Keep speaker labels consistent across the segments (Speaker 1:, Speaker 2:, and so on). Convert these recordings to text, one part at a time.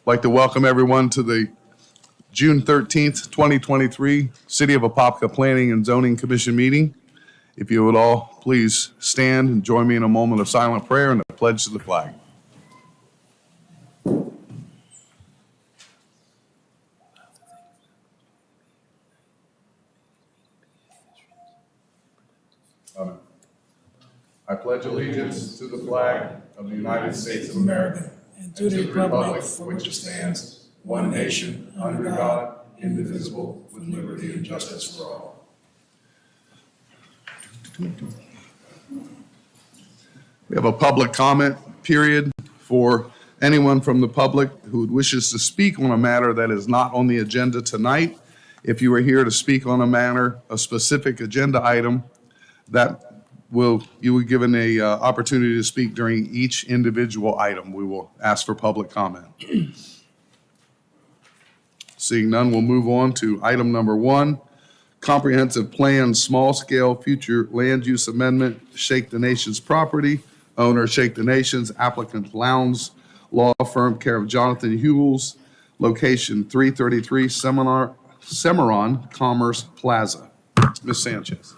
Speaker 1: I'd like to welcome everyone to the June 13th, 2023 City of Apopka Planning and Zoning Commission meeting. If you would all please stand and join me in a moment of silent prayer and a pledge to the flag. Amen. I pledge allegiance to the flag of the United States of America
Speaker 2: and to the republic for which it stands, one nation, under God, indivisible, with liberty and justice for all.
Speaker 1: We have a public comment period for anyone from the public who wishes to speak on a matter that is not on the agenda tonight. If you are here to speak on a specific agenda item, you will be given a opportunity to speak during each individual item. We will ask for public comment. Seeing none, we'll move on to item number 1, comprehensive plan, small-scale future land use amendment, Shake the Nation's property, owner Shake the Nation's, applicant Lowndes Law Firm, care of Jonathan Hewells, location 333 Cimarron Commerce Plaza. Ms. Sanchez.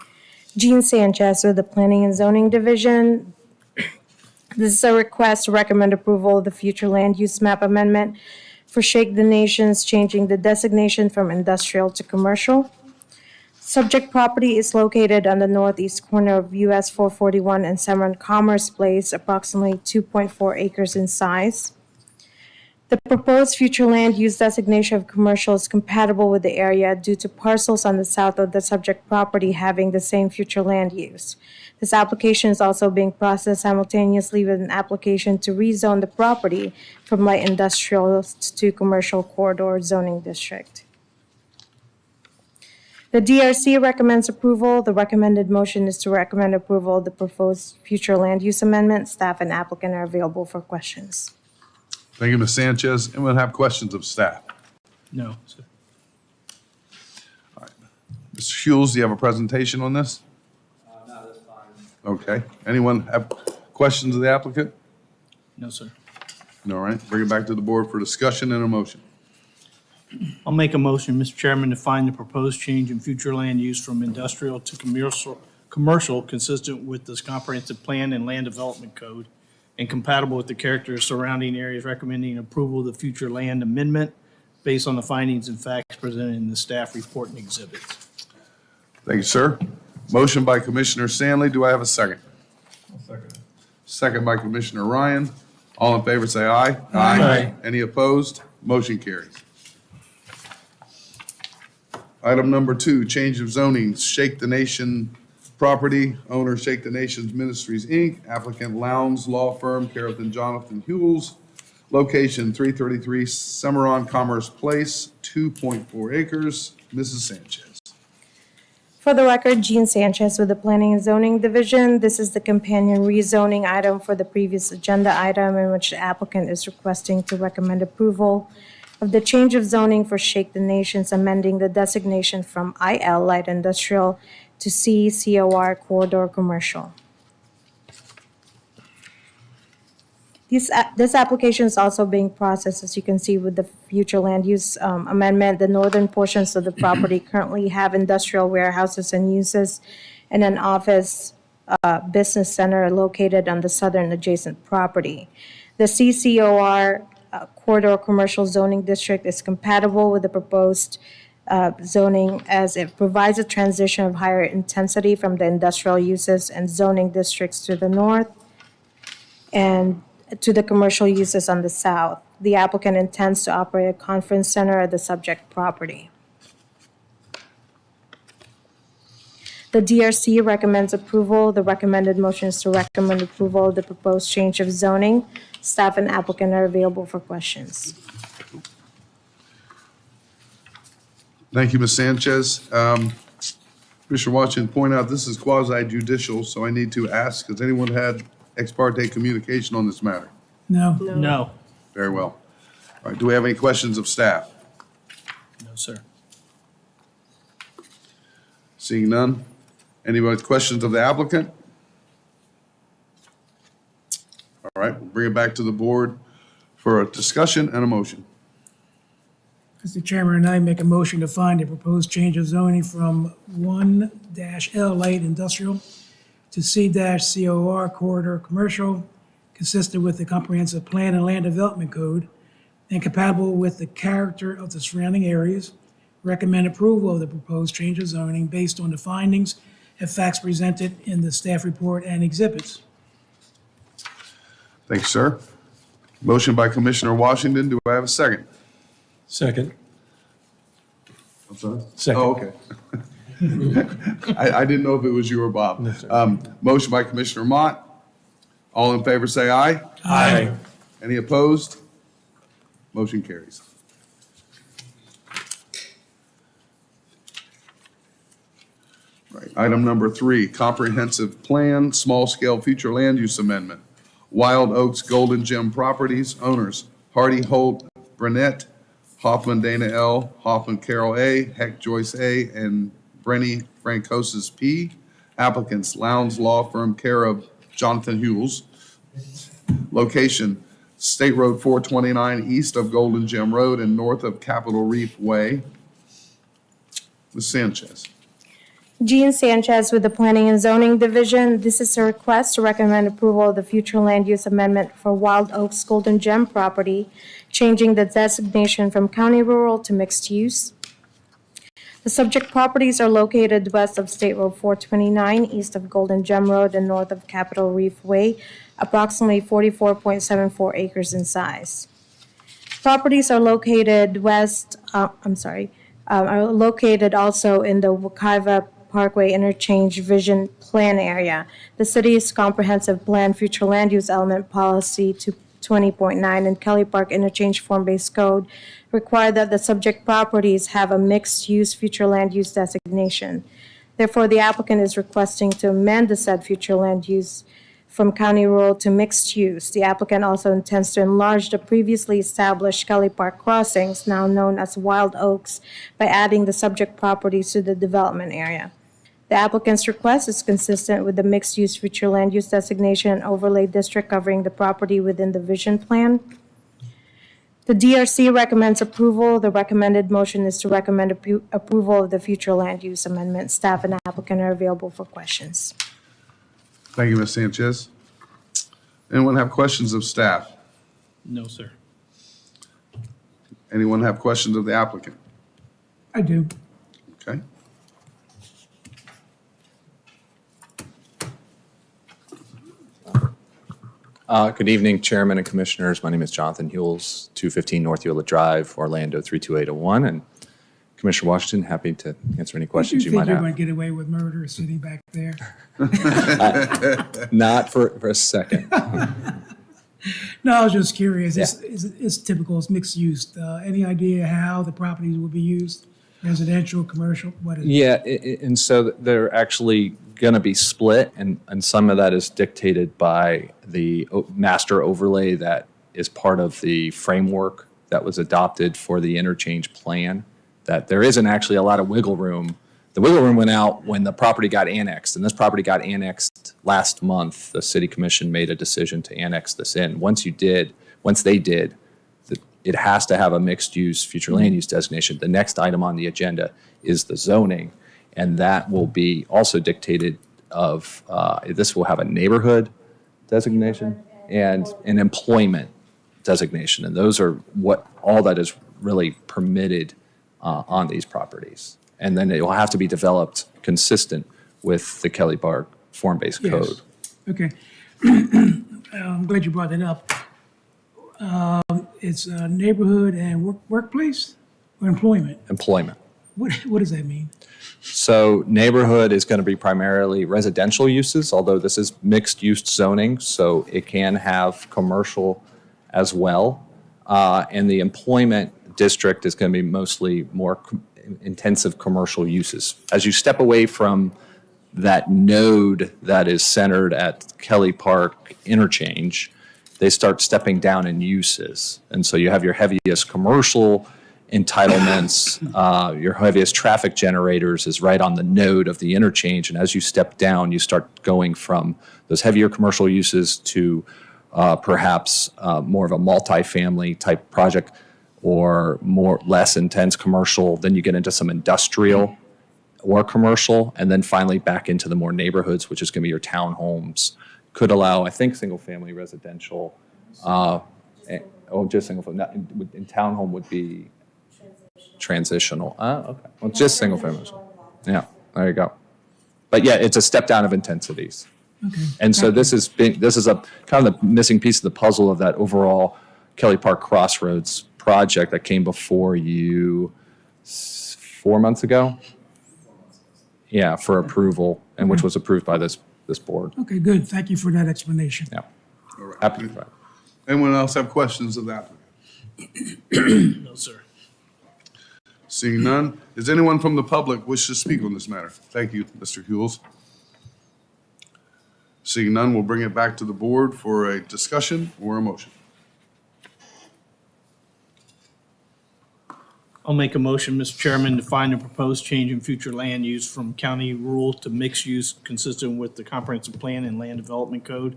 Speaker 3: Jean Sanchez with the Planning and Zoning Division. This is a request to recommend approval of the future land use map amendment for Shake the Nations, changing the designation from industrial to commercial. Subject property is located on the northeast corner of US 441 and Cimarron Commerce Place, approximately 2.4 acres in size. The proposed future land use designation of commercial is compatible with the area due to parcels on the south of the subject property having the same future land use. This application is also being processed simultaneously with an application to rezone the property from light industrial to commercial corridor zoning district. The DRC recommends approval. The recommended motion is to recommend approval of the proposed future land use amendment. Staff and applicant are available for questions.
Speaker 1: Thank you, Ms. Sanchez. Anyone have questions of staff?
Speaker 2: No, sir.
Speaker 1: All right. Mr. Hewells, do you have a presentation on this?
Speaker 4: No, that's fine.
Speaker 1: Okay. Anyone have questions of the applicant?
Speaker 2: No, sir.
Speaker 1: All right. Bring it back to the board for discussion and a motion.
Speaker 2: I'll make a motion, Mr. Chairman, to find the proposed change in future land use from industrial to commercial consistent with this comprehensive plan and land development code and compatible with the character of surrounding areas, recommending approval of the future land amendment based on the findings and facts presented in the staff report and exhibits.
Speaker 1: Thank you, sir. Motion by Commissioner Stanley. Do I have a second?
Speaker 4: Second.
Speaker 1: Second by Commissioner Ryan. All in favor say aye.
Speaker 2: Aye.
Speaker 1: Any opposed? Motion carries. Item number 2, change of zoning, Shake the Nation property, owner Shake the Nations Ministries, Inc., applicant Lowndes Law Firm, care of Jonathan Hewells, location 333 Cimarron Commerce Place, 2.4 acres. Mrs. Sanchez.
Speaker 3: For the record, Jean Sanchez with the Planning and Zoning Division. This is the companion rezoning item for the previous agenda item in which the applicant is requesting to recommend approval of the change of zoning for Shake the Nations, amending the designation from IL Light Industrial to COR Corridor Commercial. This application is also being processed, as you can see, with the future land use amendment. The northern portions of the property currently have industrial warehouses and uses and an office business center located on the southern adjacent property. The CCOR Corridor Commercial Zoning District is compatible with the proposed zoning as it provides a transition of higher intensity from the industrial uses and zoning districts to the north and to the commercial uses on the south. The applicant intends to operate a conference center at the subject property. The DRC recommends approval. The recommended motion is to recommend approval of the proposed change of zoning. Staff and applicant are available for questions.
Speaker 1: Thank you, Ms. Sanchez. Commissioner Washington pointed out this is quasi-judicial, so I need to ask, has anyone had ex parte communication on this matter?
Speaker 2: No. No.
Speaker 1: Very well. All right, do we have any questions of staff?
Speaker 2: No, sir.
Speaker 1: Seeing none. Anybody with questions of the applicant? All right, we'll bring it back to the board for a discussion and a motion.
Speaker 5: Mr. Chairman, I make a motion to find a proposed change of zoning from 1-L light industrial to C-COR corridor commercial, consistent with the comprehensive plan and land development code, and compatible with the character of the surrounding areas. Recommend approval of the proposed change of zoning based on the findings and facts presented in the staff report and exhibits.
Speaker 1: Thank you, sir. Motion by Commissioner Washington. Do I have a second?
Speaker 6: Second.
Speaker 1: I'm sorry?
Speaker 6: Second.
Speaker 1: Oh, okay. I didn't know if it was you or Bob.
Speaker 6: No, sir.
Speaker 1: Motion by Commissioner Mott. All in favor, say aye.
Speaker 6: Aye.
Speaker 1: Any opposed? Motion carries. Right. Item number 3, comprehensive plan, small-scale future land use amendment. Wild Oaks Golden Gem Properties, owners Hardy Holt Burnett, Hoffman Dana L., Hoffman Carol A., Heck Joyce A., and Brenny Francosis P. Applicants, Lowndes Law Firm, care of Jonathan Hewells. Location, State Road 429, east of Golden Gem Road and north of Capitol Reef Way. Ms. Sanchez.
Speaker 3: Jean Sanchez with the Planning and Zoning Division. This is a request to recommend approval of the future land use amendment for Wild Oaks Golden Gem property, changing the designation from county rural to mixed use. The subject properties are located west of State Road 429, east of Golden Gem Road, and north of Capitol Reef Way, approximately 44.74 acres in size. Properties are located are located also in the Wekiva Parkway Interchange Vision Plan area. The city's comprehensive plan future land use element policy 20.9 and Kelly Park Interchange Form-Based Code require that the subject properties have a mixed-use future land use designation. Therefore, the applicant is requesting to amend the said future land use from county rural to mixed use. The applicant also intends to enlarge the previously established Kelly Park crossings, now known as Wild Oaks, by adding the subject properties to the development area. The applicant's request is consistent with the mixed-use future land use designation and overlay district covering the property within the vision plan. The DRC recommends approval. The recommended motion is to recommend approval of the future land use amendment. Staff and applicant are available for questions.
Speaker 1: Thank you, Ms. Sanchez. Anyone have questions of staff?
Speaker 2: No, sir.
Speaker 1: Anyone have questions of the applicant?
Speaker 5: I do.
Speaker 1: Okay.
Speaker 7: Good evening, Chairman and Commissioners. My name is Jonathan Hewells, 215 North Hewlett Drive, Orlando 32801. And Commissioner Washington, happy to answer any questions you might
Speaker 5: think you're
Speaker 7: have.
Speaker 5: going to get away with murder sitting back there?
Speaker 7: Not for a second.
Speaker 5: No, I was just curious.
Speaker 7: Yeah.
Speaker 5: It's typical, it's mixed use. Any idea how the properties will be used? Residential, commercial, what is it?
Speaker 7: Yeah, and so they're actually going to be split, and some of that is dictated by the master overlay that is part of the framework that was adopted for the interchange plan, that there isn't actually a lot of wiggle room. The wiggle room went out when the property got annexed, and this property got annexed last month. The city commission made a decision to annex this in. Once they did, it has to have a mixed-use future land use designation. The next item on the agenda is the zoning, and that will be also dictated of, this will have a neighborhood designation and an employment designation. And those are all that is really permitted on these properties. And then it will have to be developed consistent with the Kelly Park form-based
Speaker 5: Yes.
Speaker 7: code.
Speaker 5: Okay. I'm glad you brought that up. It's neighborhood and workplace or employment?
Speaker 7: Employment.
Speaker 5: What does that mean?
Speaker 7: So neighborhood is going to be primarily residential uses, although this is mixed-use zoning, so it can have commercial as well. And the employment district is going to be mostly more intensive commercial uses. As you step away from that node that is centered at Kelly Park interchange, they start stepping down in uses. And so you have your heaviest commercial entitlements, your heaviest traffic generators is right on the node of the interchange. And as you step down, you start going from those heavier commercial uses to perhaps more of a multifamily type project or less intense commercial. Then you get into some industrial or commercial, and then finally back into the more neighborhoods, which is going to be your townhomes. Could allow, I think, single-family residential. Just single-family. In townhome would be transitional. Okay. Well, just single-family. Yeah, there you go. But yeah, it's a step down of intensities.
Speaker 5: Okay.
Speaker 7: And so this is a kind of the missing piece of the puzzle of that overall Kelly Park Crossroads project that came before you 4 months ago. Yeah, for approval, and which was approved by this board.
Speaker 5: Okay, good. Thank you for that explanation.
Speaker 7: Yeah.
Speaker 1: All right.
Speaker 7: Happy to provide.
Speaker 1: Anyone else have questions of the applicant?
Speaker 2: No, sir.
Speaker 1: Seeing none, does anyone from the public wish to speak on this matter? Thank you, Mr. Hewells. Seeing none, we'll bring it back to the board for a discussion or a motion.
Speaker 2: I'll make a motion, Mr. Chairman, to find a proposed change in future land use from county rural to mixed use consistent with the comprehensive plan and land development code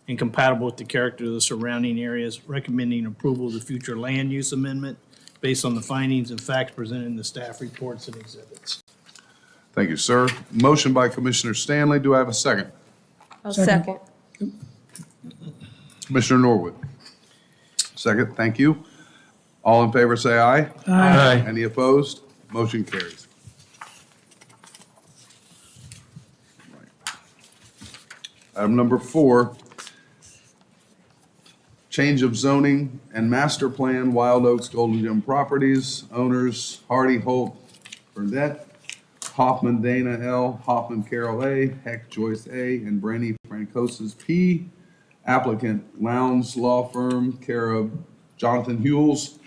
Speaker 2: and compatible with the character of the surrounding areas, recommending approval of the future land use amendment based on the findings and facts presented in the staff reports and exhibits.
Speaker 1: Thank you, sir. Motion by Commissioner Stanley. Do I have a second?
Speaker 3: I'll
Speaker 5: Second.
Speaker 3: second.
Speaker 1: Commissioner Norwood. Second, thank you. All in favor, say aye.
Speaker 5: Aye.
Speaker 1: Any opposed? Motion carries. Item number 4, change of zoning and master plan, Wild Oaks Golden Gem Properties, owners Hardy Holt Burnett, Hoffman Dana L., Hoffman Carol A., Heck Joyce A., and Brandy Francosis P. Applicant Lowndes Law Firm, care of Jonathan Hewells.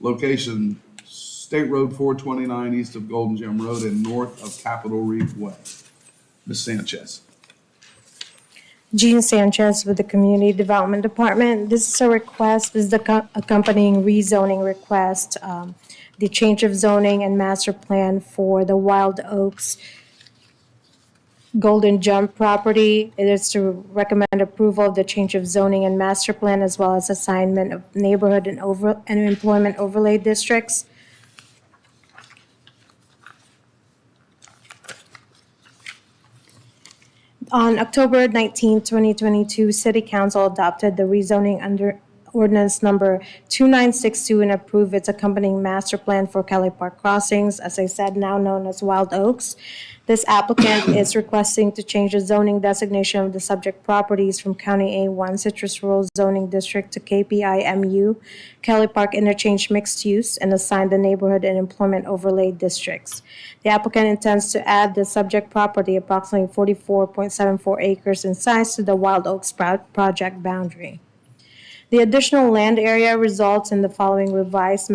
Speaker 1: Location, State Road 429 east of Golden Gem Road and north of Capitol Reef Way. Ms. Sanchez.
Speaker 3: Jean Sanchez with the Community Development Department. This is a request, this is the accompanying rezoning request, the change of zoning and master plan for the Wild Oaks Golden Gem property. It is to recommend approval of the change of zoning and master plan as well as assignment of neighborhood and employment overlay districts. On October 19, 2022, City Council adopted the rezoning under ordinance number 2962 and approved its accompanying master plan for Kelly Park Crossings, as I said, now known as Wild Oaks. This applicant is requesting to change the zoning designation of the subject properties from County A1 Citrus Rural Zoning District to KPIMU, Kelly Park Interchange Mixed Use, and assign the neighborhood and employment overlay districts. The applicant intends to add the subject property, approximately 44.74 acres in size, to the Wild Oaks project boundary. The additional land area results in the following revised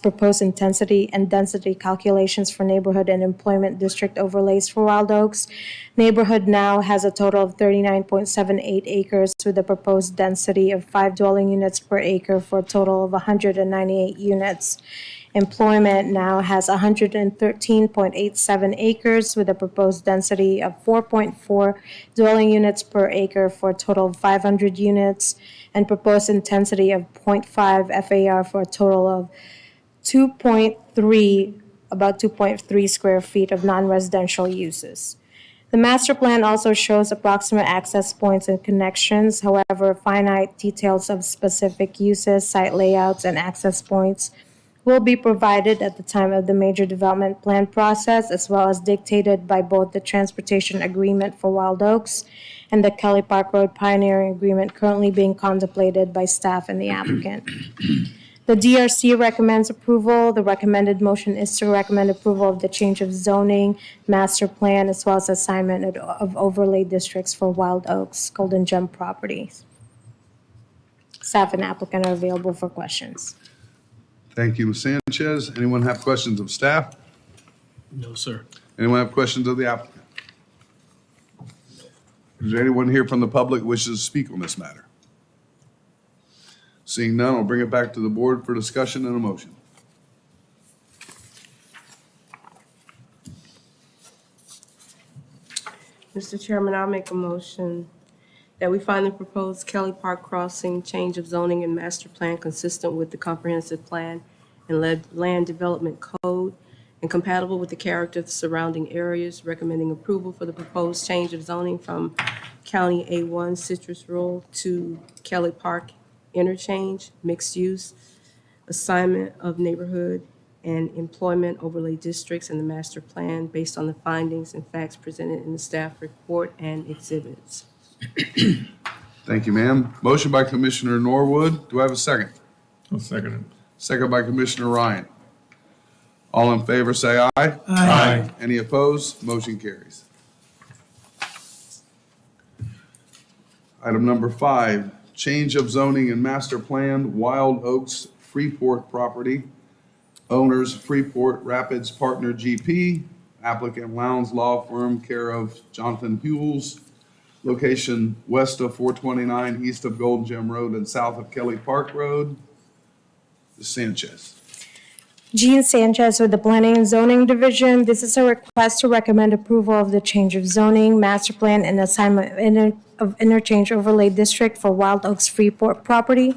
Speaker 3: proposed intensity and density calculations for neighborhood and employment district overlays for Wild Oaks. Neighborhood now has a total of 39.78 acres with a proposed density of 5 dwelling units per acre for a total of 198 units. Employment now has 113.87 acres with a proposed density of 4.4 dwelling units per acre for a total of 500 units, and proposed intensity of 0.5 FAR for a total of about 2.3 square feet of non-residential uses. The master plan also shows approximate access points and connections. However, finite details of specific uses, site layouts, and access points will be provided at the time of the major development plan process, as well as dictated by both the transportation agreement for Wild Oaks and the Kelly Park Road Pioneering Agreement currently being contemplated by staff and the applicant. The DRC recommends approval. The recommended motion is to recommend approval of the change of zoning, master plan, as well as assignment of overlay districts for Wild Oaks Golden Gem properties. Staff and applicant are available for questions.
Speaker 1: Thank you, Ms. Sanchez. Anyone have questions of staff?
Speaker 2: No, sir.
Speaker 1: Anyone have questions of the applicant? Is there anyone here from the public wishes to speak on this matter? Seeing none, I'll bring it back to the board for discussion and a motion.
Speaker 6: Mr. Chairman, I'll make a motion that we find the proposed Kelly Park Crossing change of zoning and master plan consistent with the comprehensive plan and land development code and compatible with the character of the surrounding areas, recommending approval for the proposed change of zoning from County A1 Citrus Rural to Kelly Park interchange, mixed use, assignment of neighborhood and employment overlay districts in the master plan based on the findings and facts presented in the staff report and exhibits.
Speaker 1: Thank you, ma'am. Motion by Commissioner Norwood. Do I have a second?
Speaker 4: I'll second it.
Speaker 1: Second by Commissioner Ryan. All in favor, say aye.
Speaker 4: Aye.
Speaker 1: Any opposed? Motion carries. Item number 5, change of zoning and master plan, Wild Oaks Freeport property. Owners Freeport Rapids Partner GP, applicant Lowndes Law Firm, care of Jonathan Hewells. Location west of 429, east of Golden Gem Road, and south of Kelly Park Road. Ms. Sanchez.
Speaker 3: Jean Sanchez with the Planning and Zoning Division. This is a request to recommend approval of the change of zoning, master plan, and assignment of interchange overlay district for Wild Oaks Freeport property.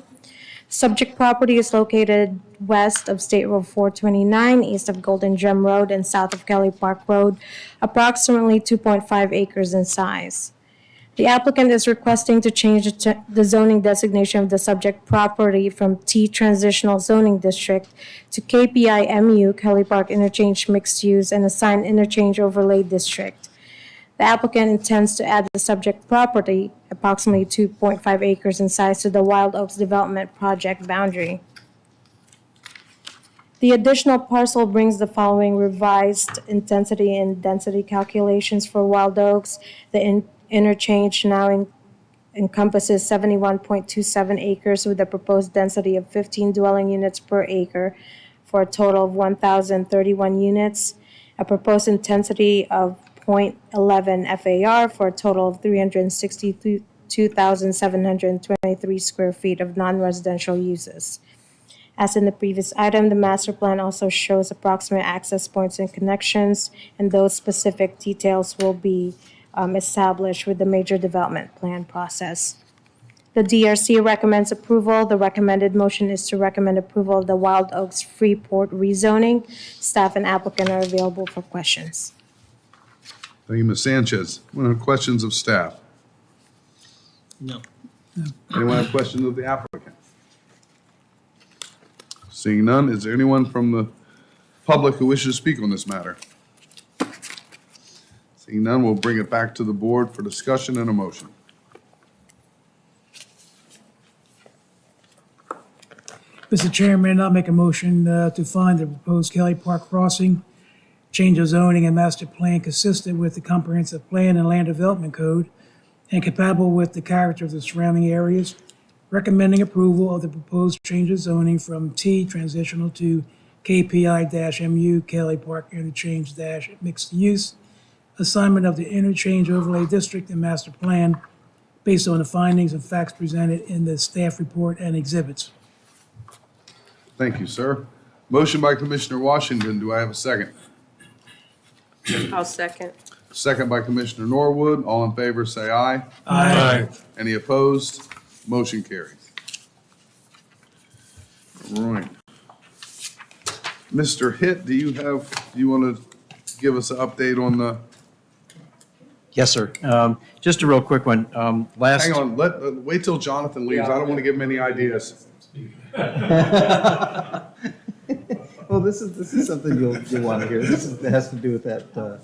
Speaker 3: Subject property is located west of State Road 429, east of Golden Gem Road, and south of Kelly Park Road, approximately 2.5 acres in size. The applicant is requesting to change the zoning designation of the subject property from T Transitional Zoning District to KPI-MU Kelly Park Interchange Mixed Use and Assigned Interchange Overlay District. The applicant intends to add the subject property, approximately 2.5 acres in size, to the Wild Oaks Development Project boundary. The additional parcel brings the following revised intensity and density calculations for Wild Oaks. The interchange now encompasses 71.27 acres with a proposed density of 15 dwelling units per acre for a total of 1,031 units, a proposed intensity of 0.11 FAR for a total of 362,723 square feet of non-residential uses. As in the previous item, the master plan also shows approximate access points and connections, and those specific details will be established with the major development plan process. The DRC recommends approval. The recommended motion is to recommend approval of the Wild Oaks Freeport rezoning. Staff and applicant are available for questions.
Speaker 1: Thank you, Ms. Sanchez. Anyone have questions of staff?
Speaker 2: No.
Speaker 1: Anyone have questions of the applicant? Seeing none, is there anyone from the public who wishes to speak on this matter? Seeing none, we'll bring it back to the board for discussion and a motion.
Speaker 5: Mr. Chairman, I'll make a motion to find the proposed Kelly Park crossing change of zoning and master plan consistent with the comprehensive plan and land development code and compatible with the character of the surrounding areas, recommending approval of the proposed change of zoning from T transitional to KPI-MU Kelly Park interchange mixed use, assignment of the interchange overlay district and master plan based on the findings and facts presented in the staff report and exhibits.
Speaker 1: Thank you, sir. Motion by Commissioner Washington. Do I have a second?
Speaker 6: I'll second.
Speaker 1: Second by Commissioner Norwood. All in favor, say aye.
Speaker 4: Aye.
Speaker 1: Any opposed? Motion carries. All right. Mr. Hitt, do you want to give us an update on the,
Speaker 8: Yes, sir. Just a real quick one. Last.
Speaker 1: hang on, wait till Jonathan leaves. I don't want to give him any ideas.
Speaker 9: Well, this is something you'll want to hear. This has to do with that, the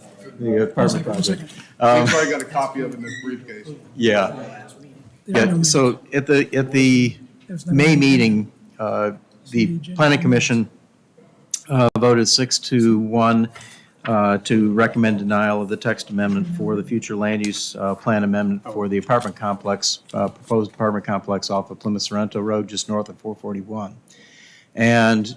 Speaker 9: apartment project.
Speaker 1: He's probably got a copy of it in his briefcase.
Speaker 8: Yeah. Yeah, so at the May meeting, the planning commission voted 6-1 to recommend denial of the text amendment for the future land use plan amendment for the apartment complex, proposed apartment complex off of Plymouth Sorrento Road, just north of 441. And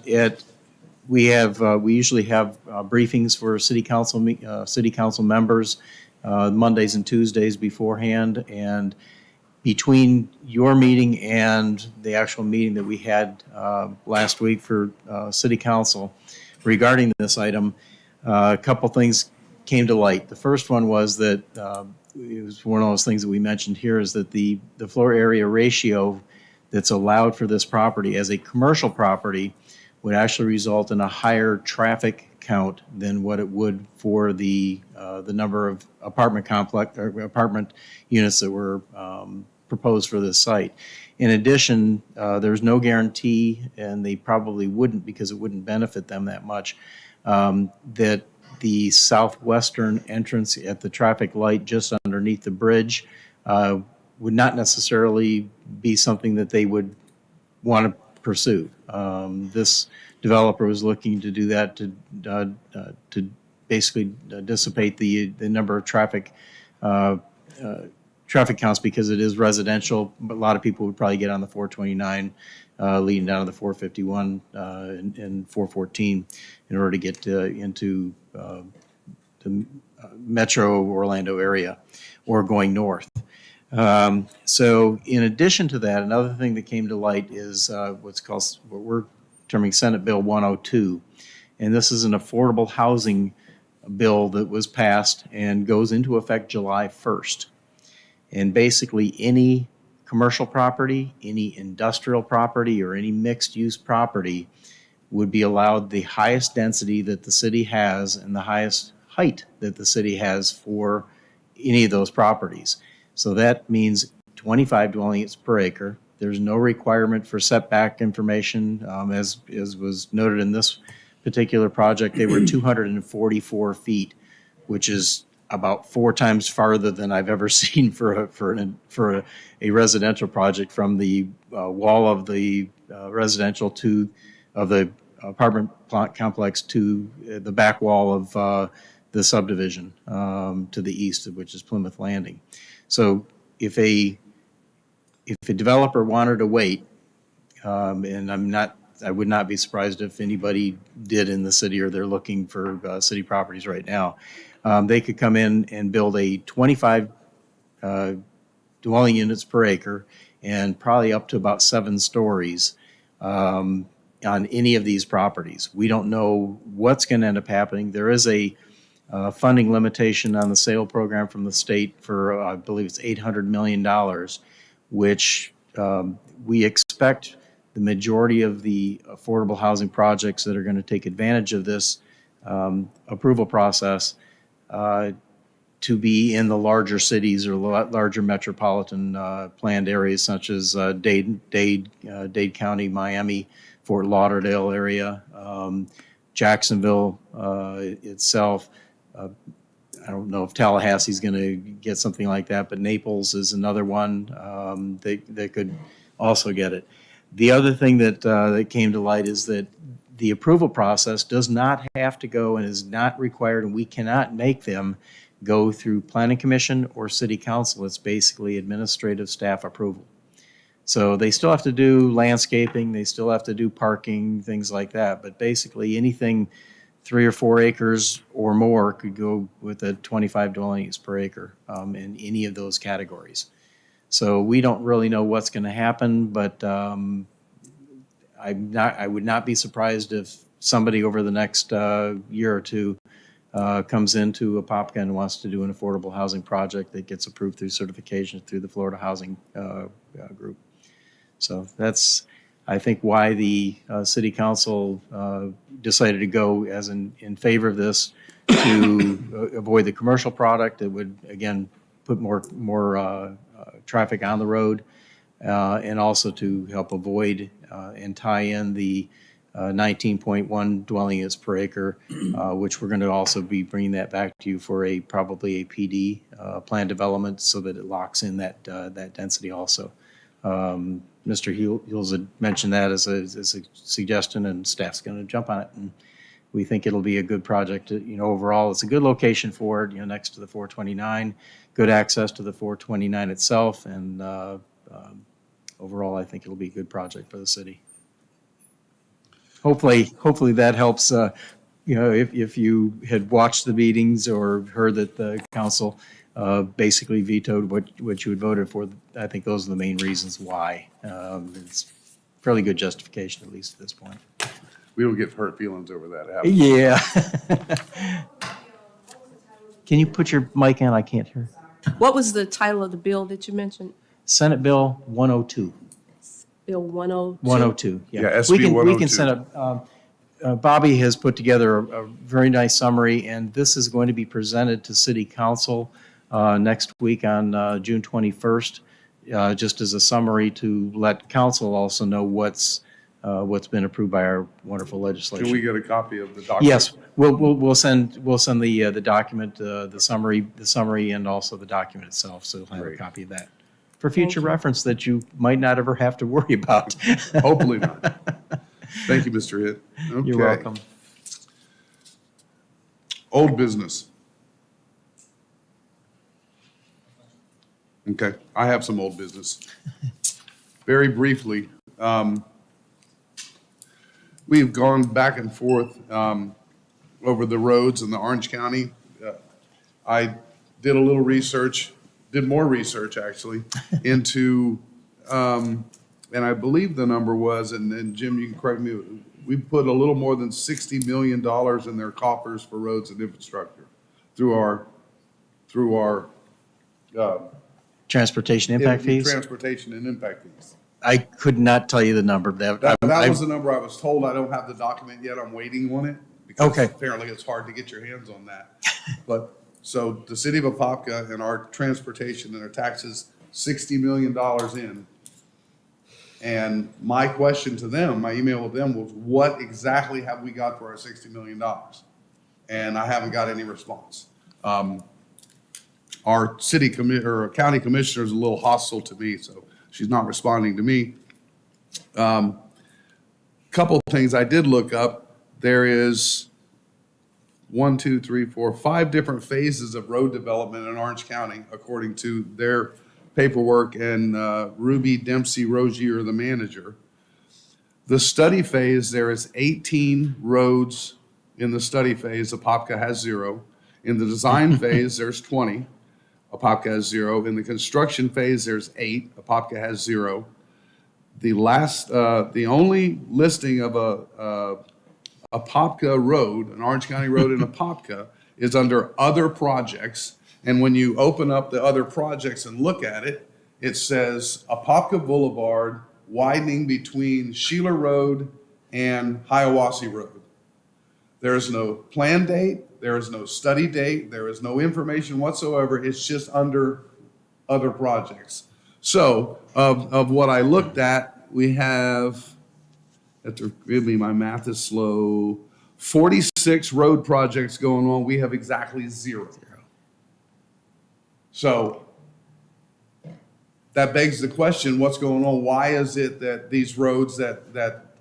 Speaker 8: we usually have briefings for city council members Mondays and Tuesdays beforehand, and between your meeting and the actual meeting that we had last week for city council regarding this item, a couple things came to light. The first one was that it was one of those things that we mentioned here, is that the floor area ratio that's allowed for this property as a commercial property would actually result in a higher traffic count than what it would for the number of apartment complex or apartment units that were proposed for this site. In addition, there's no guarantee, and they probably wouldn't because it wouldn't benefit them that much, that the southwestern entrance at the traffic light just underneath the bridge would not necessarily be something that they would want to pursue. This developer was looking to do that to basically dissipate the number of traffic counts, because it is residential, but a lot of people would probably get on the 429 leading down to the 451 and 414 in order to get into the metro Orlando area or going north. So in addition to that, another thing that came to light is what we're terming Senate Bill 102. And this is an affordable housing bill that was passed and goes into effect July 1st. And basically any commercial property, any industrial property, or any mixed-use property would be allowed the highest density that the city has and the highest height that the city has for any of those properties. So that means 25 dwelling units per acre. There's no requirement for setback information. As was noted in this particular project, they were 244 feet, which is about 4 times farther than I've ever seen for a residential project, from the wall of the residential of the apartment complex to the back wall of the subdivision to the east, which is Plymouth Landing. So if a developer wanted to wait, and I would not be surprised if anybody did in the city, or they're looking for city properties right now, they could come in and build a 25 dwelling units per acre and probably up to about 7 stories on any of these properties. We don't know what's going to end up happening. There is a funding limitation on the sale program from the state for, I believe it's $800 million, which we expect the majority of the affordable housing projects that are going to take advantage of this approval process to be in the larger cities or larger metropolitan planned areas, such as Dade County, Miami, Fort Lauderdale area, Jacksonville itself. I don't know if Tallahassee's going to get something like that, but Naples is another one. They could also get it. The other thing that came to light is that the approval process does not have to go, and is not required, and we cannot make them go through Planning Commission or City Council. It's basically administrative staff approval. So they still have to do landscaping, they still have to do parking, things like that, but basically anything 3 or 4 acres or more could go with a 25 dwelling units per acre in any of those categories. So we don't really know what's going to happen, but I would not be surprised if somebody over the next year or two comes into Apopka and wants to do an affordable housing project that gets approved through certification through the Florida Housing Group. So that's, I think, why the City Council decided to go as in favor of this, to avoid the commercial product that would, again, put more traffic on the road, and also to help avoid and tie in the 19.1 dwelling units per acre, which we're going to also be bringing that back to you for probably a PD plan development, so that it locks in that density also. Mr. Hughes had mentioned that as a suggestion, and staff's going to jump on it, and we think it'll be a good project. Overall, it's a good location for it, next to the 429, good access to the 429 itself, and overall, I think it'll be a good project for the city. Hopefully that helps. If you had watched the meetings or heard that the council basically vetoed what you had voted for, I think those are the main reasons why. It's fairly good justification, at least at this point.
Speaker 1: We don't get hurt feelings over that happening.
Speaker 8: Yeah. Can you put your mic in? I can't hear.
Speaker 6: What was the title of the bill that you mentioned?
Speaker 8: Senate Bill 102.
Speaker 6: Bill 102?
Speaker 8: 102, yeah.
Speaker 1: Yeah, SB
Speaker 8: We can
Speaker 1: 102.
Speaker 8: send Bobby has put together a very nice summary, and this is going to be presented to City Council next week on June 21st, just as a summary to let council also know what's been approved by our wonderful legislation.
Speaker 1: Can we get a copy of the document?
Speaker 8: Yes, we'll send the document, the summary, and also the document itself, so you'll have a
Speaker 1: Great.
Speaker 8: copy of that for future reference that you might not ever have to worry about.
Speaker 1: Hopefully not. Thank you, Mr. Hitt.
Speaker 8: You're
Speaker 1: Okay.
Speaker 8: welcome.
Speaker 1: Old business. Okay, I have some old business. Very briefly, we've gone back and forth over the roads in the Orange County. I did a little research, did more research actually, into, and I believe the number was, and Jim, you can correct me, we put a little more than $60 million in their coffers for roads and infrastructure through our
Speaker 8: Transportation impact fees?
Speaker 1: transportation and impact fees.
Speaker 8: I could not tell you the number.
Speaker 1: That was the number I was told. I don't have the document yet. I'm waiting on it. Because
Speaker 8: Okay.
Speaker 1: apparently it's hard to get your hands on that. But, so the city of Apopka and our transportation and our taxes, $60 million in. And my question to them, my email with them was, what exactly have we got for our $60 million? And I haven't got any response. Our county commissioner is a little hostile to me, so she's not responding to me. Couple of things I did look up. There is 5 different phases of road development in Orange County, according to their paperwork, and Ruby Dempsey Rogier, the manager. The study phase, there is 18 roads in the study phase. Apopka has 0. In the design phase, there's 20. Apopka has 0. In the construction phase, there's 8. Apopka has 0. The only listing of a Apopka road, an Orange County road in Apopka, is under other projects. And when you open up the other projects and look at it, it says Apopka Boulevard widening between Sheeler Road and Hiawassee Road. There is no plan date, there is no study date, there is no information whatsoever. It's just under other projects. So of what I looked at, we have, forgive me, my math is slow, 46 road projects going on. We have exactly 0. So that begs the question, what's going on? Why is it that these roads that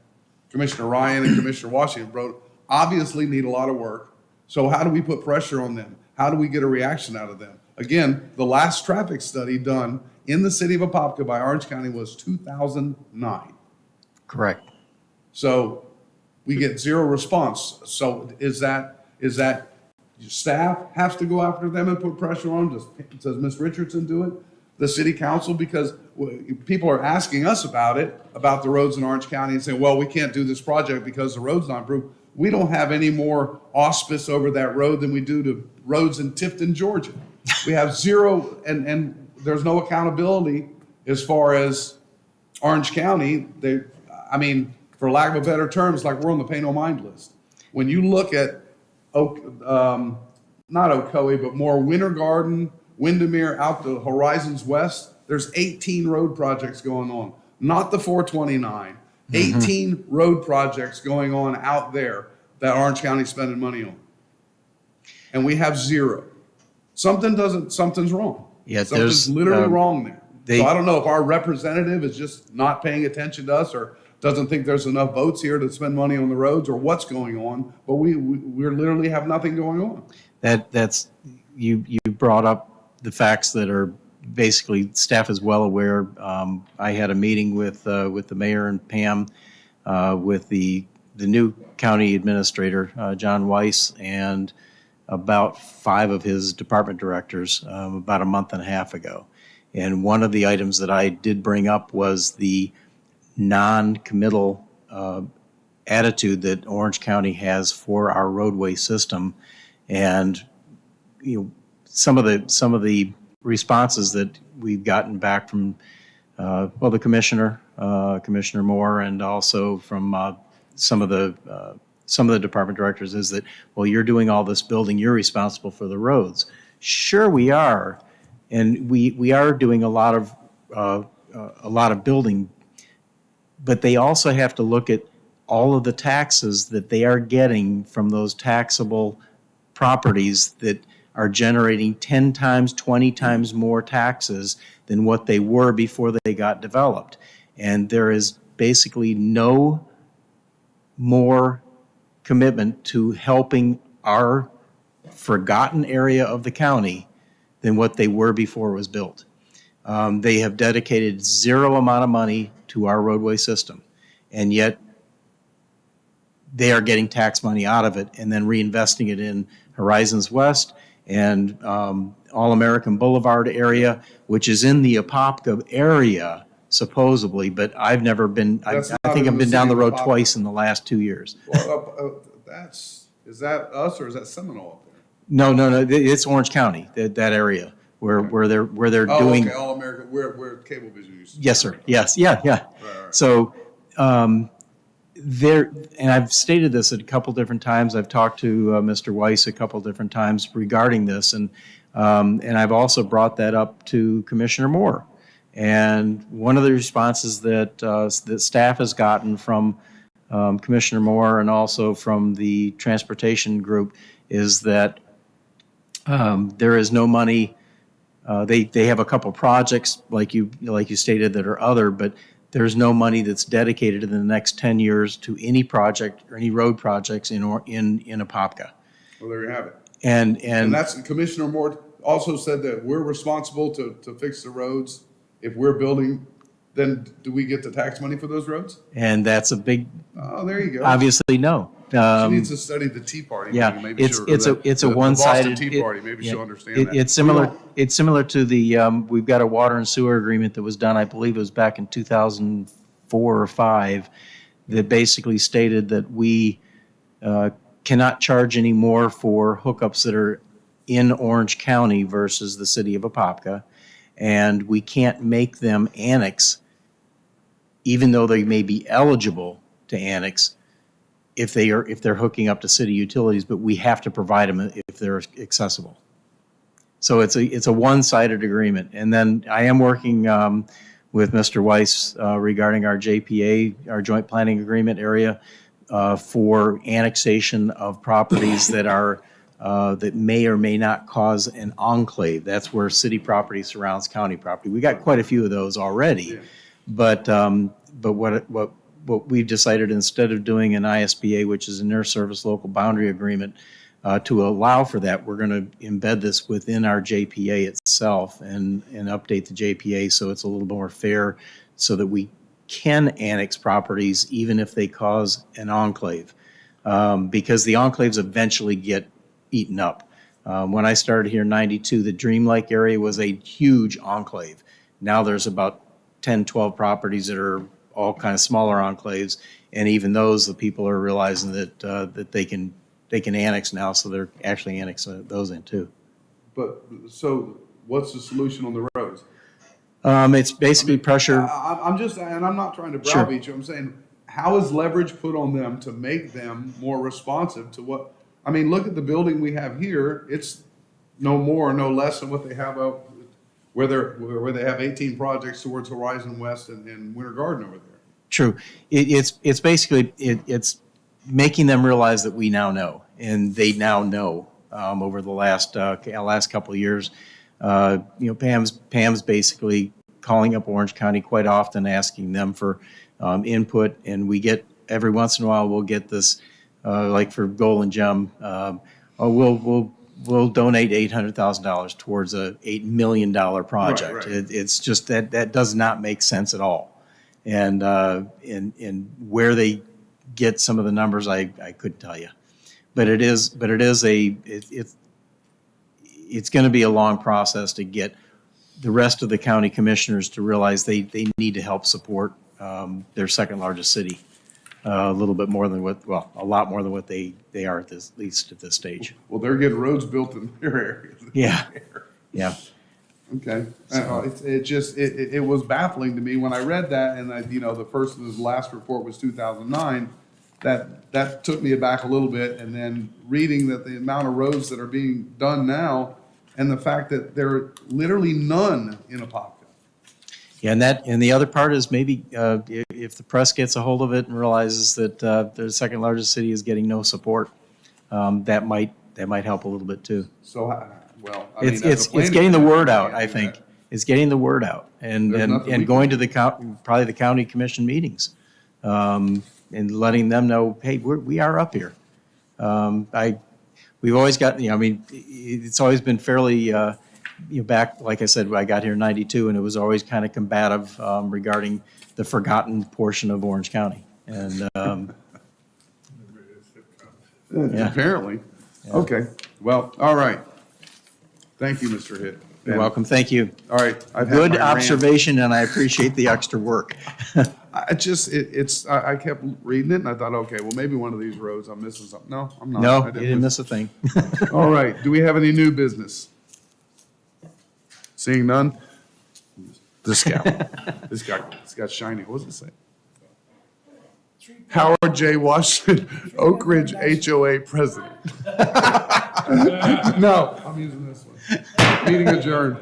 Speaker 1: Commissioner Ryan and Commissioner Washington wrote obviously need a lot of work? So how do we put pressure on them? How do we get a reaction out of them? Again, the last traffic study done in the city of Apopka by Orange County was 2009.
Speaker 8: Correct.
Speaker 1: So we get 0 response. So is that staff has to go after them and put pressure on them? Does Ms. Richardson do it? The city council? Because people are asking us about the roads in Orange County, and saying, well, we can't do this project because the road's not improved. We don't have any more auspice over that road than we do to roads in Tifton, Georgia. We have 0, and there's no accountability as far as Orange County. For lack of a better term, it's like we're on the pay no mind list. When you look at not Ocoee, but more Winter Garden, Windermere, out to Horizons West, there's 18 road projects going on, not the 429. 18 road projects going on out there that Orange County's spending money on. And we have 0. Something's wrong.
Speaker 8: Yeah,
Speaker 1: Something's literally wrong there.
Speaker 8: they-
Speaker 1: So I don't know if our representative is just not paying attention to us, or doesn't think there's enough votes here to spend money on the roads, or what's going on, but we literally have nothing going on.
Speaker 8: That's you brought up the facts that are basically, staff is well aware. I had a meeting with the mayor and Pam, with the new county administrator, John Weiss, and about 5 of his department directors about a month and a half ago. And one of the items that I did bring up was the non-committal attitude that Orange County has for our roadway system. And some of the responses that we've gotten back from, the commissioner, Commissioner Moore, and also from some of the department directors is that, well, you're doing all this building, you're responsible for the roads. Sure, we are, and we are doing a lot of building, but they also have to look at all of the taxes that they are getting from those taxable properties that are generating 10 times, 20 times more taxes than what they were before they got developed. And there is basically no more commitment to helping our forgotten area of the county than what they were before it was built. They have dedicated zero amount of money to our roadway system, and yet they are getting tax money out of it and then reinvesting it in Horizons West and All-American Boulevard area, which is in the Apopka area, supposedly, but I've never been, I
Speaker 1: That's not
Speaker 8: think
Speaker 1: in
Speaker 8: I've
Speaker 1: the
Speaker 8: been down the
Speaker 1: city of
Speaker 8: road
Speaker 1: Apopka.
Speaker 8: twice in the last 2 years.
Speaker 1: Well, is that us or is that Seminole up there?
Speaker 8: No, it's Orange County, that area, where they're
Speaker 1: Oh,
Speaker 8: doing.
Speaker 1: okay, All American, where Cablevision used to be.
Speaker 8: Yes, sir. Yes, yeah.
Speaker 1: Right.
Speaker 8: So there, and I've stated this a couple different times. I've talked to Mr. Weiss a couple different times regarding this, and I've also brought that up to Commissioner Moore. And one of the responses that that staff has gotten from Commissioner Moore and also from the transportation group is that there is no money. They have a couple projects like you stated that are other, but there's no money that's dedicated in the next 10 years to any project or any road projects in Apopka.
Speaker 1: Well, there you have it.
Speaker 8: And
Speaker 1: And that's, Commissioner Moore also said that we're responsible to fix the roads. If we're building, then do we get the tax money for those roads?
Speaker 8: and that's a big,
Speaker 1: Oh, there you go.
Speaker 8: obviously, no.
Speaker 1: She needs to study the Tea Party.
Speaker 8: Yeah,
Speaker 1: thing. Maybe
Speaker 8: it's
Speaker 1: she'll-
Speaker 8: it's a
Speaker 1: the-
Speaker 8: it's a
Speaker 1: the
Speaker 8: one-sided.
Speaker 1: Boston Tea Party, maybe she'll understand that.
Speaker 8: It's similar. It's similar to the we've got a water and sewer agreement that was done. I believe it was back in 2004 or 5, that basically stated that we cannot charge any more for hookups that are in Orange County versus the city of Apopka, and we can't make them annex, even though they may be eligible to annex if they're hooking up to city utilities, but we have to provide them if they're accessible. So it's a one-sided agreement. And then I am working with Mr. Weiss regarding our JPA, our Joint Planning Agreement area, for annexation of properties that are that may or may not cause an enclave. That's where city property surrounds county property. We got quite a few of those already,
Speaker 1: Yeah.
Speaker 8: but what we've decided, instead of doing an ISBA, which is an inter-service local boundary agreement, to allow for that, we're going to embed this within our JPA itself and update the JPA so it's a little more fair, so that we can annex properties even if they cause an enclave, because the enclaves eventually get eaten up. When I started here in '92, the Dream Lake area was a huge enclave. Now there's about 10, 12 properties that are all kind of smaller enclaves, and even those, the people are realizing that they can annex now, so they're actually annexing those in too.
Speaker 1: But, so what's the solution on the roads?
Speaker 8: It's basically pressure.
Speaker 1: I'm just, and I'm not trying to
Speaker 8: Sure.
Speaker 1: browbeat you, I'm saying, how is leverage put on them to make them more responsive to what, I mean, look at the building we have here, it's no more, no less than what they have out, where they have 18 projects towards Horizon West and Winter Garden over there.
Speaker 8: True. It's basically it's making them realize that we now know, and they now know over the last couple of years. Pam's basically calling up Orange County quite often, asking them for input, and we get every once in a while we'll get this like for Golden Gem. We'll donate $800,000 towards a $8 million project.
Speaker 1: Right.
Speaker 8: It's just that does not make sense at all. And where they get some of the numbers, I couldn't tell you, but it's going to be a long process to get the rest of the county commissioners to realize they need to help support their second largest city a little bit more than a lot more than what they are at least at this stage.
Speaker 1: Well, they're getting roads built in their area.
Speaker 8: Yeah. Yeah.
Speaker 1: Okay. It was baffling to me when I read that, and the first of his last report was 2009. That took me aback a little bit, and then reading that the amount of roads that are being done now, and the fact that there are literally none in Apopka.
Speaker 8: Yeah, and the other part is maybe if the press gets a hold of it and realizes that the second largest city is getting no support, that might help a little bit too.
Speaker 1: So, well, I mean,
Speaker 8: It's
Speaker 1: as a
Speaker 8: it's
Speaker 1: planning
Speaker 8: getting the
Speaker 1: commission,
Speaker 8: word
Speaker 1: I
Speaker 8: out,
Speaker 1: can't
Speaker 8: I
Speaker 1: do
Speaker 8: think.
Speaker 1: that.
Speaker 8: It's getting the word out and
Speaker 1: There's nothing we
Speaker 8: and
Speaker 1: can
Speaker 8: going to probably the county commission meetings, and letting them know, hey, we are up here. We've always got, I mean, it's always been fairly, back, like I said, I got here in '92, and it was always kind of combative regarding the forgotten portion of Orange County. And, yeah.
Speaker 1: Apparently. Okay, well, all right. Thank you, Mr. Hitt.
Speaker 8: You're welcome, thank you.
Speaker 1: All right. I've had
Speaker 8: Good
Speaker 1: my rant.
Speaker 8: observation, and I appreciate the extra work.
Speaker 1: I kept reading it and I thought, okay, well, maybe one of these roads I'm missing something. No, I'm not.
Speaker 8: No,
Speaker 1: I
Speaker 8: you didn't miss a thing.
Speaker 1: All right, do we have any new business? Seeing none? This guy, this got shiny. What does it say? Howard J. Washington, Oak Ridge HOA President. No, I'm using this one. Meeting adjourned.